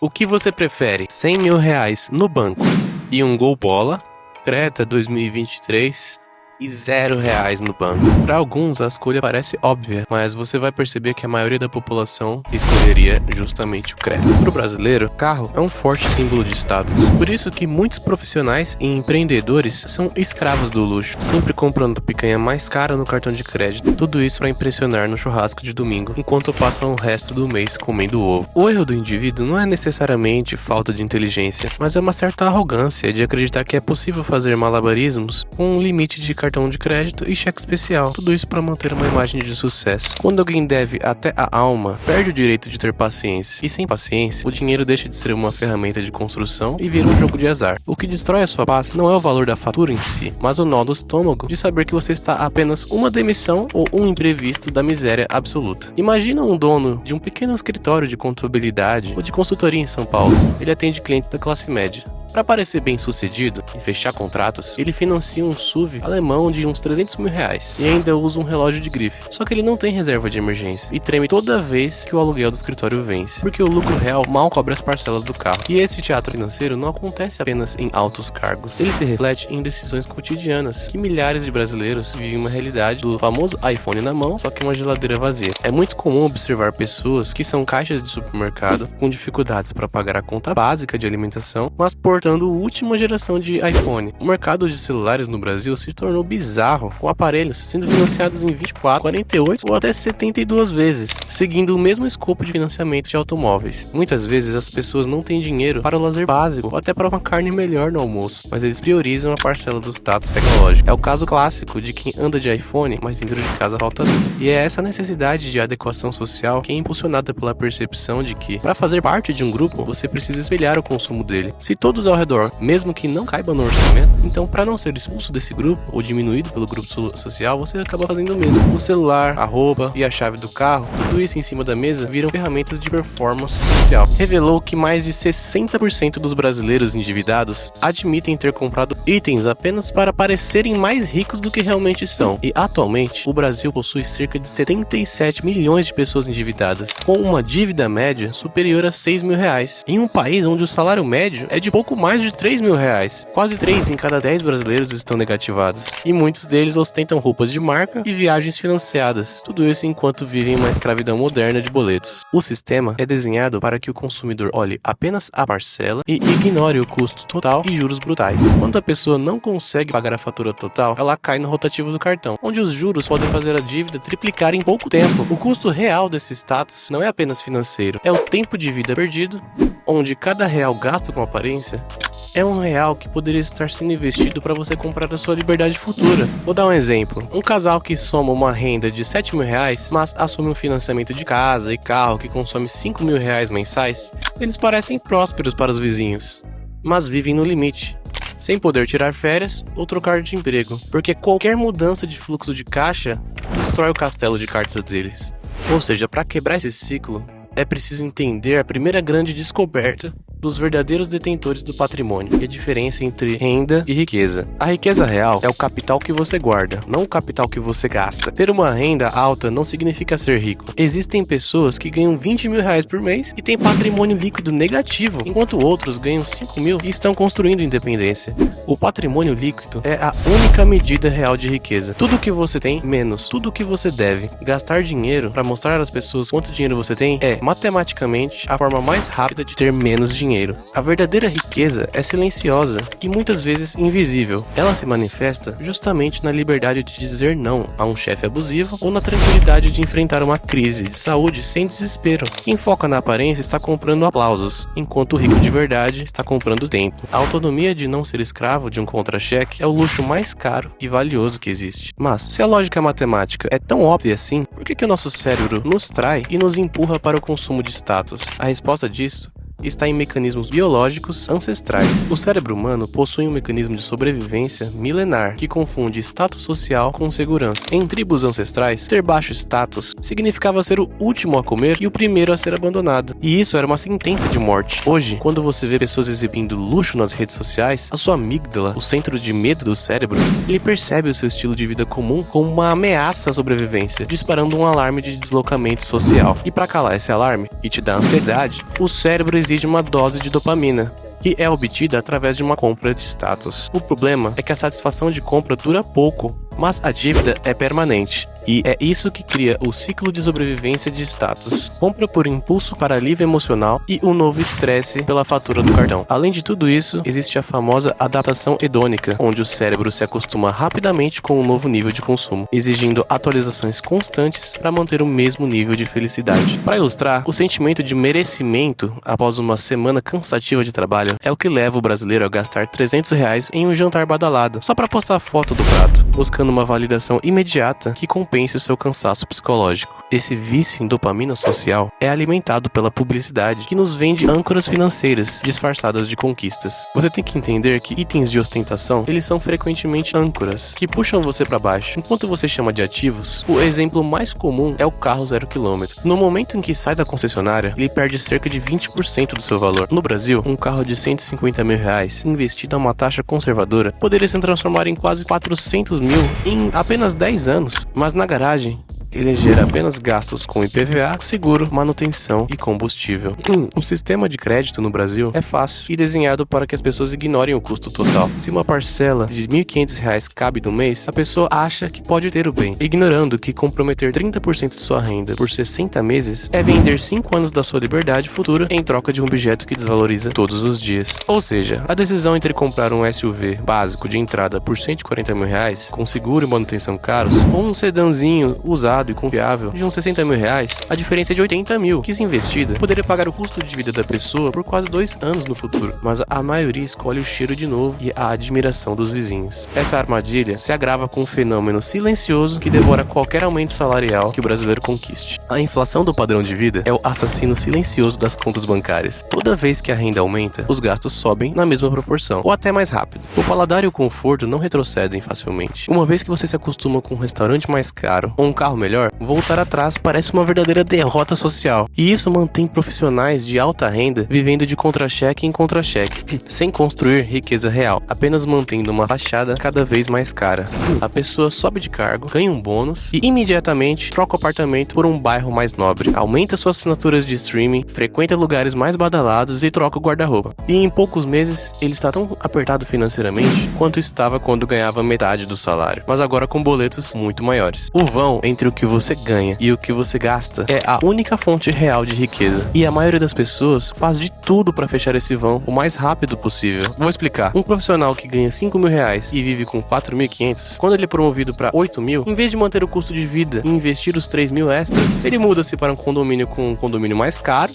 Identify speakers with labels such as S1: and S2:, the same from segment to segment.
S1: O que você prefere? 100 mil reais no banco e um Gol Bola, Creta 2023 e 0 reais no banco. Para alguns a escolha parece óbvia, mas você vai perceber que a maioria da população escolheria justamente o Creta. Para o brasileiro, carro é um forte símbolo de status. Por isso que muitos profissionais e empreendedores são escravos do luxo, sempre comprando a picanha mais cara no cartão de crédito. Tudo isso para impressionar no churrasco de domingo, enquanto passam o resto do mês comendo ovo. O erro do indivíduo não é necessariamente falta de inteligência, mas é uma certa arrogância de acreditar que é possível fazer malabarismos com um limite de cartão de crédito e cheque especial, tudo isso para manter uma imagem de sucesso. Quando alguém deve até a alma, perde o direito de ter paciência, e sem paciência, o dinheiro deixa de ser uma ferramenta de construção e vira um jogo de azar. O que destrói a sua paz não é o valor da fatura em si, mas o nó do estômago de saber que você está a apenas uma demissão ou um imprevisto da miséria absoluta. Imagina um dono de um pequeno escritório de contabilidade ou de consultoria em São Paulo. Ele atende clientes da classe média. Para parecer bem sucedido e fechar contratos, ele financia um SUV alemão de uns 300 mil reais e ainda usa um relógio de grife. Só que ele não tem reserva de emergência e treme toda vez que o aluguel do escritório vence, porque o lucro real mal cobre as parcelas do carro. E esse teatro financeiro não acontece apenas em altos cargos, ele se reflete em decisões cotidianas que milhares de brasileiros vivem uma realidade do famoso iPhone na mão, só que uma geladeira vazia. É muito comum observar pessoas que são caixas de supermercado com dificuldades para pagar a conta básica de alimentação, mas portando a última geração de iPhone. O mercado de celulares no Brasil se tornou bizarro, com aparelhos sendo financiados em 24, 48 ou até 72 vezes, seguindo o mesmo escopo de financiamento de automóveis. Muitas vezes as pessoas não têm dinheiro para o lazer básico ou até para uma carne melhor no almoço, mas eles priorizam a parcela do status tecnológico. É o caso clássico de quem anda de iPhone, mas dentro de casa falta tudo. E é essa necessidade de adequação social que é impulsionada pela percepção de que, para fazer parte de um grupo, você precisa espelhar o consumo dele. Se todos ao redor, mesmo que não caiba no orçamento, então para não ser expulso desse grupo ou diminuído pelo grupo social, você acaba fazendo o mesmo. O celular, a roupa e a chave do carro, tudo isso em cima da mesa viram ferramentas de performance social. Revelou que mais de 60% dos brasileiros endividados admitem ter comprado itens apenas para parecerem mais ricos do que realmente são. E atualmente, o Brasil possui cerca de 77 milhões de pessoas endividadas, com uma dívida média superior a 6 mil reais, em um país onde o salário médio é de pouco mais de 3 mil reais. Quase 3 em cada 10 brasileiros estão negativados, e muitos deles ostentam roupas de marca e viagens financiadas, tudo isso enquanto vivem uma escravidão moderna de boletos. O sistema é desenhado para que o consumidor olhe apenas a parcela e ignore o custo total e juros brutais. Quando a pessoa não consegue pagar a fatura total, ela cai no rotativo do cartão, onde os juros podem fazer a dívida triplicar em pouco tempo. O custo real desse status não é apenas financeiro, é o tempo de vida perdido, onde cada real gasto com aparência é um real que poderia estar sendo investido para você comprar a sua liberdade futura. Vou dar um exemplo. Um casal que soma uma renda de 7 mil reais, mas assume um financiamento de casa e carro que consome 5 mil reais mensais, eles parecem prósperos para os vizinhos, mas vivem no limite, sem poder tirar férias ou trocar de emprego, porque qualquer mudança de fluxo de caixa destrói o castelo de cartas deles. Ou seja, para quebrar esse ciclo, é preciso entender a primeira grande descoberta dos verdadeiros detentores do patrimônio, e a diferença entre renda e riqueza. A riqueza real é o capital que você guarda, não o capital que você gasta. Ter uma renda alta não significa ser rico. Existem pessoas que ganham 20 mil reais por mês e têm patrimônio líquido negativo, enquanto outros ganham 5 mil e estão construindo independência. O patrimônio líquido é a única medida real de riqueza. Tudo que você tem, menos tudo que você deve. Gastar dinheiro para mostrar às pessoas quanto dinheiro você tem é, matematicamente, a forma mais rápida de ter menos dinheiro. A verdadeira riqueza é silenciosa e muitas vezes invisível. Ela se manifesta justamente na liberdade de dizer não a um chefe abusivo ou na tranquilidade de enfrentar uma crise de saúde sem desespero. Quem foca na aparência está comprando aplausos, enquanto o rico de verdade está comprando tempo. A autonomia de não ser escravo de um contra-cheque é o luxo mais caro e valioso que existe. Mas, se a lógica matemática é tão óbvia assim, por que o nosso cérebro nos trai e nos empurra para o consumo de status? A resposta disso está em mecanismos biológicos ancestrais. O cérebro humano possui um mecanismo de sobrevivência milenar que confunde status social com segurança. Em tribos ancestrais, ter baixo status significava ser o último a comer e o primeiro a ser abandonado, e isso era uma sentença de morte. Hoje, quando você vê pessoas exibindo luxo nas redes sociais, a sua amígdala, o centro de medo do cérebro, ele percebe o seu estilo de vida comum como uma ameaça à sobrevivência, disparando um alarme de deslocamento social. E para calar esse alarme e te dar ansiedade, o cérebro exige exige uma dose de dopamina, que é obtida através de uma compra de status. O problema é que a satisfação de compra dura pouco, mas a dívida é permanente. E é isso que cria o ciclo de sobrevivência de status. Compra por impulso para alívio emocional e um novo estresse pela fatura do cartão. Além de tudo isso, existe a famosa adaptação hedônica, onde o cérebro se acostuma rapidamente com um novo nível de consumo, exigindo atualizações constantes para manter o mesmo nível de felicidade. Para ilustrar, o sentimento de merecimento após uma semana cansativa de trabalho é o que leva o brasileiro a gastar R$300 em um jantar badalado, só para postar a foto do prato, buscando uma validação imediata que compense o seu cansaço psicológico. Esse vício em dopamina social é alimentado pela publicidade, que nos vende âncoras financeiras disfarçadas de conquistas. Você tem que entender que itens de ostentação, eles são frequentemente âncoras, que puxam você para baixo. Enquanto você chama de ativos, o exemplo mais comum é o carro 0 km. No momento em que sai da concessionária, ele perde cerca de 20% do seu valor. No Brasil, um carro de R$150 mil, investido a uma taxa conservadora, poderia se transformar em quase 400 mil em apenas 10 anos. Mas na garagem, ele gera apenas gastos com IPVA, seguro, manutenção e combustível. O sistema de crédito no Brasil é fácil e desenhado para que as pessoas ignorem o custo total. Se uma parcela de R$1.500 cabe no mês, a pessoa acha que pode ter o bem, ignorando que comprometer 30% de sua renda por 60 meses é vender 5 anos da sua liberdade futura em troca de um objeto que desvaloriza todos os dias. Ou seja, a decisão entre comprar um SUV básico de entrada por R$140 mil, com seguro e manutenção caros, ou um sedanzinho usado e confiável de uns R$60 mil, a diferença é de 80 mil, que se investida, poderia pagar o custo de vida da pessoa por quase 2 anos no futuro. Mas a maioria escolhe o cheiro de novo e a admiração dos vizinhos. Essa armadilha se agrava com um fenômeno silencioso que devora qualquer aumento salarial que o brasileiro conquiste. A inflação do padrão de vida é o assassino silencioso das contas bancárias. Toda vez que a renda aumenta, os gastos sobem na mesma proporção, ou até mais rápido. O paladar e o conforto não retrocedem facilmente. Uma vez que você se acostuma com um restaurante mais caro ou um carro melhor, voltar atrás parece uma verdadeira derrota social. E isso mantém profissionais de alta renda vivendo de contra-cheque em contra-cheque, sem construir riqueza real, apenas mantendo uma fachada cada vez mais cara. A pessoa sobe de cargo, ganha um bônus e imediatamente troca o apartamento por um bairro mais nobre, aumenta suas assinaturas de streaming, frequenta lugares mais badalados e troca o guarda-roupa. E em poucos meses ele está tão apertado financeiramente quanto estava quando ganhava metade do salário, mas agora com boletos muito maiores. O vão entre o que você ganha e o que você gasta é a única fonte real de riqueza. E a maioria das pessoas faz de tudo para fechar esse vão o mais rápido possível. Vou explicar. Um profissional que ganha R$5 mil e vive com 4.500, quando ele é promovido para 8 mil, em vez de manter o custo de vida e investir os 3 mil extras, ele muda-se para um condomínio mais caro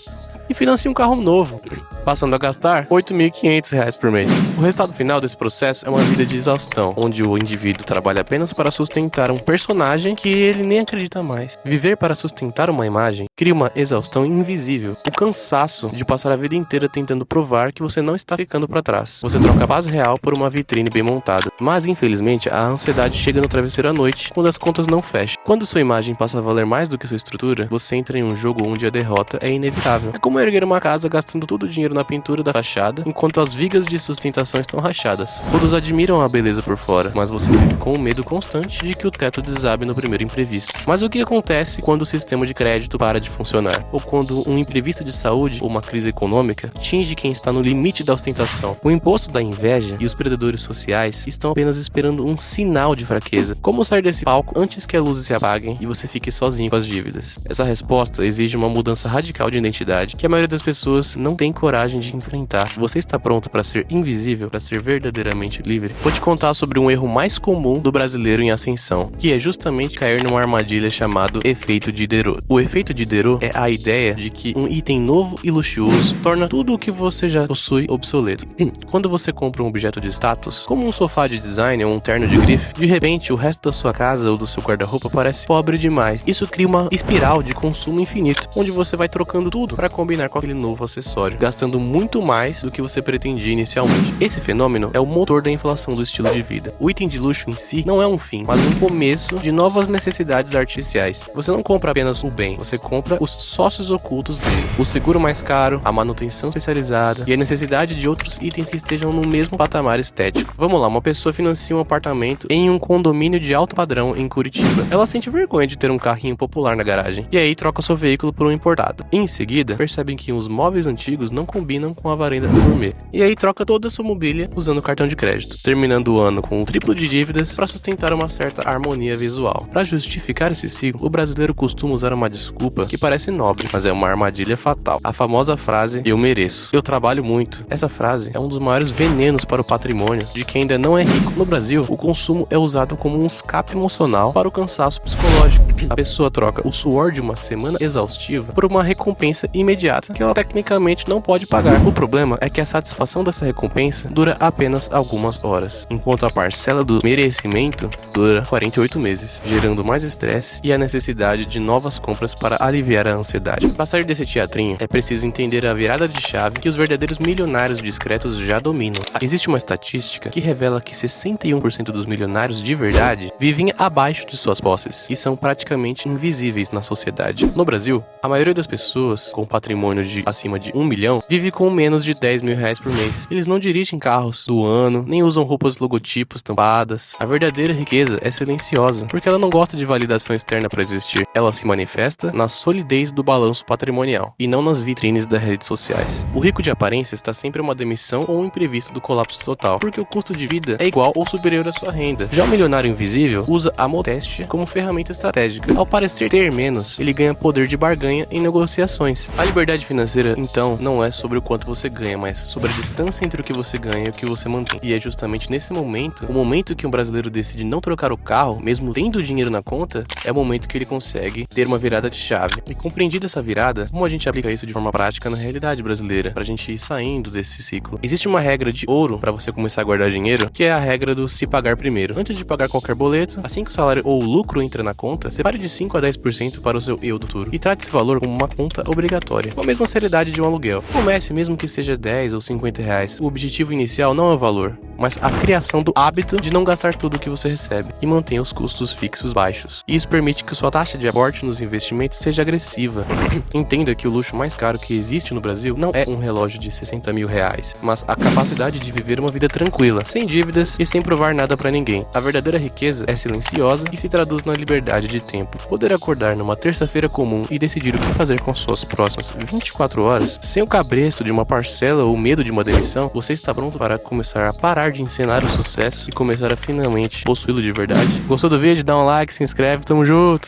S1: e financia um carro novo, passando a gastar R$8.500 por mês. O resultado final desse processo é uma vida de exaustão, onde o indivíduo trabalha apenas para sustentar um personagem que ele nem acredita mais. Viver para sustentar uma imagem cria uma exaustão invisível, o cansaço de passar a vida inteira tentando provar que você não está ficando para trás. Você troca a paz real por uma vitrine bem montada, mas infelizmente a ansiedade chega no travesseiro à noite quando as contas não fecham. Quando sua imagem passa a valer mais do que sua estrutura, você entra em um jogo onde a derrota é inevitável. É como erguer uma casa gastando todo o dinheiro na pintura da fachada, enquanto as vigas de sustentação estão rachadas. Todos admiram a beleza por fora, mas você vive com o medo constante de que o teto desabe no primeiro imprevisto. Mas o que acontece quando o sistema de crédito para de funcionar? Ou quando um imprevisto de saúde ou uma crise econômica atinge quem está no limite da ostentação? O imposto da inveja e os predadores sociais estão apenas esperando um sinal de fraqueza. Como sair desse palco antes que as luzes se apaguem e você fique sozinho com as dívidas? Essa resposta exige uma mudança radical de identidade que a maioria das pessoas não tem coragem de enfrentar. Você está pronto para ser invisível, para ser verdadeiramente livre? Vou te contar sobre um erro mais comum do brasileiro em ascensão, que é justamente cair numa armadilha chamado efeito Diderot. O efeito Diderot é a ideia de que um item novo e luxuoso torna tudo o que você já possui obsoleto. Quando você compra um objeto de status, como um sofá de design ou um terno de grife, de repente o resto da sua casa ou do seu guarda-roupa parece pobre demais. Isso cria uma espiral de consumo infinito, onde você vai trocando tudo para combinar com aquele novo acessório, gastando muito mais do que você pretendia inicialmente. Esse fenômeno é o motor da inflação do estilo de vida. O item de luxo em si não é um fim, mas um começo de novas necessidades artificiais. Você não compra apenas o bem, você compra os sócios ocultos dele. O seguro mais caro, a manutenção especializada e a necessidade de outros itens que estejam no mesmo patamar estético. Vamos lá, uma pessoa financia um apartamento em um condomínio de alto padrão em Curitiba. Ela sente vergonha de ter um carrinho popular na garagem, e aí troca seu veículo por um importado. Em seguida, percebe percebem que os móveis antigos não combinam com a varanda gourmet. E aí troca toda a sua mobília usando cartão de crédito, terminando o ano com um triplo de dívidas para sustentar uma certa harmonia visual. Para justificar esse ciclo, o brasileiro costuma usar uma desculpa que parece nobre, mas é uma armadilha fatal. A famosa frase "eu mereço", "eu trabalho muito". Essa frase é um dos maiores venenos para o patrimônio de quem ainda não é rico. No Brasil, o consumo é usado como um escape emocional para o cansaço psicológico. A pessoa troca o suor de uma semana exaustiva por uma recompensa imediata que ela tecnicamente não pode pagar. O problema é que a satisfação dessa recompensa dura apenas algumas horas, enquanto a parcela do merecimento dura 48 meses, gerando mais estresse e a necessidade de novas compras para aliviar a ansiedade. Para sair desse teatrinho, é preciso entender a virada de chave que os verdadeiros milionários discretos já dominam. Existe uma estatística que revela que 61% dos milionários de verdade vivem abaixo de suas posses e são praticamente invisíveis na sociedade. No Brasil, a maioria das pessoas com patrimônio de acima de 1 milhão vive com menos de 10 mil reais por mês. Eles não dirigem carros do ano, nem usam roupas logotipos tampadas. A verdadeira riqueza é silenciosa, porque ela não gosta de validação externa para existir. Ela se manifesta na solidez do balanço patrimonial e não nas vitrines das redes sociais. O rico de aparência está sempre a uma demissão ou um imprevisto do colapso total, porque o custo de vida é igual ou superior à sua renda. Já o milionário invisível usa a modéstia como ferramenta estratégica. Ao parecer ter menos, ele ganha poder de barganha em negociações. A liberdade financeira, então, não é sobre o quanto você ganha, mas sobre a distância entre o que você ganha e o que você mantém. E é justamente nesse momento, o momento que um brasileiro decide não trocar o carro, mesmo tendo dinheiro na conta, é o momento que ele consegue ter uma virada de chave. E compreendida essa virada, como a gente aplica isso de forma prática na realidade brasileira, pra gente ir saindo desse ciclo? Existe uma regra de ouro para você começar a guardar dinheiro, que é a regra do se pagar primeiro. Antes de pagar qualquer boleto, assim que o salário ou o lucro entra na conta, separe de 5 a 10% para o seu eu do futuro e trate esse valor como uma conta obrigatória, com a mesma seriedade de um aluguel. Comece mesmo que seja 10 ou 50 reais. O objetivo inicial não é o valor, mas a criação do hábito de não gastar tudo que você recebe e mantenha os custos fixos baixos. E isso permite que sua taxa de aporte nos investimentos seja agressiva. Entenda que o luxo mais caro que existe no Brasil não é um relógio de 60 mil reais, mas a capacidade de viver uma vida tranquila, sem dívidas e sem provar nada pra ninguém. A verdadeira riqueza é silenciosa e se traduz na liberdade de tempo. Poder acordar numa terça-feira comum e decidir o que fazer com suas próximas 24 horas, sem o cabresto de uma parcela ou medo de uma demissão, você está pronto para começar a parar de encenar o sucesso e começar a finalmente possuí-lo de verdade. Gostou do vídeo? Dá um like, se inscreve, tamo junto!